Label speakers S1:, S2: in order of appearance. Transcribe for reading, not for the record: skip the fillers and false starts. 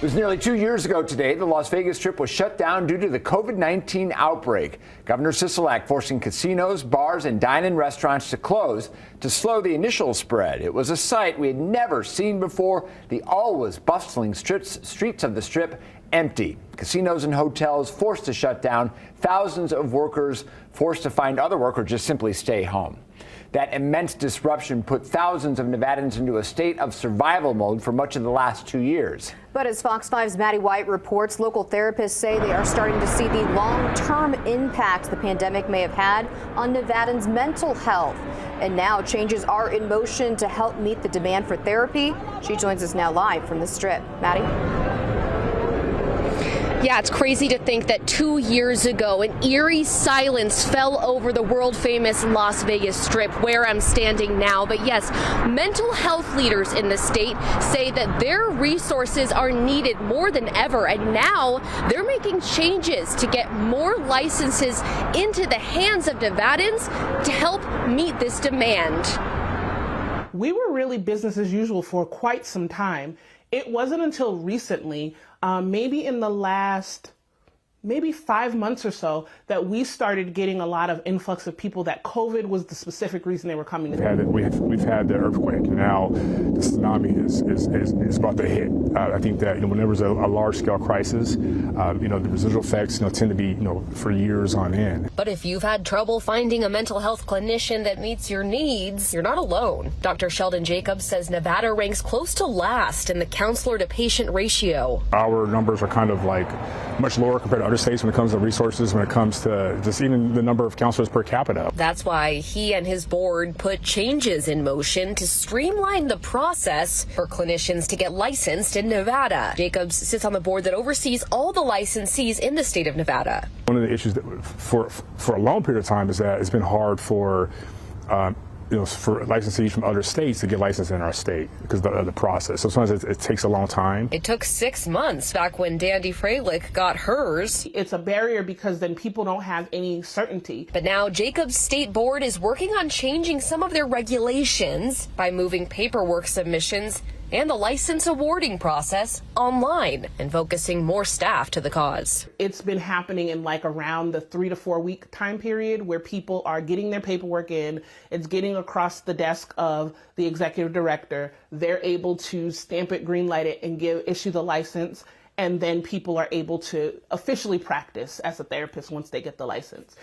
S1: It was nearly 2 years ago today the Las Vegas Strip was shut down due to the COVID-19 outbreak. Governor Sisolak forcing casinos, bars, and dine-in restaurants to close to slow the initial spread. It was a sight we had never seen before. The always bustling streets of the Strip empty. Casinos and hotels forced to shut down. Thousands of workers forced to find other work or just simply stay home. That immense disruption put thousands of Nevadans into a state of survival mode for much of the last 2 years.
S2: But as Fox 5's Maddie White reports, local therapists say they are starting to see the long-term impact the pandemic may have had on Nevadans' mental health. And now changes are in motion to help meet the demand for therapy. She joins us now live from the Strip. Maddie?
S3: Yeah, it's crazy to think that 2 years ago, an eerie silence fell over the world-famous Las Vegas Strip, where I'm standing now. But yes, mental health leaders in the state say that their resources are needed more than ever. And now they're making changes to get more licenses into the hands of Nevadans to help meet this demand.
S4: We were really business as usual for quite some time. It wasn't until recently, maybe in the last 5 months or so, that we started getting a lot of influx of people that COVID was the specific reason they were coming.
S5: We've had the earthquake. Now the tsunami is about to hit. I think that when there's a large-scale crisis, the residual effects tend to be for years on end.
S3: But if you've had trouble finding a mental health clinician that meets your needs, you're not alone. Dr. Sheldon Jacobs says Nevada ranks close to last in the counselor-to-patient ratio.
S5: Our numbers are kind of like much lower compared to other states when it comes to resources, when it comes to just even the number of counselors per capita.
S3: That's why he and his board put changes in motion to streamline the process for clinicians to get licensed in Nevada. Jacobs sits on the board that oversees all the licensees in the state of Nevada.
S5: One of the issues that for a long period of time is that it's been hard for for licensees from other states to get licensed in our state because of the process. So sometimes it takes a long time.
S3: It took 6 months back when DANDY-FRALICK got hers.
S4: It's a barrier because then people don't have any certainty.
S3: But now Jacobs State Board is working on changing some of their regulations by moving paperwork submissions and the license awarding process online and focusing more staff to the cause.
S4: It's been happening in around the 3 to 4 week time period where people are getting their paperwork in. It's getting across the desk of the executive director. They're able to stamp it, green light it, and issue the license. And then people are able to officially practice as a therapist once they get the license.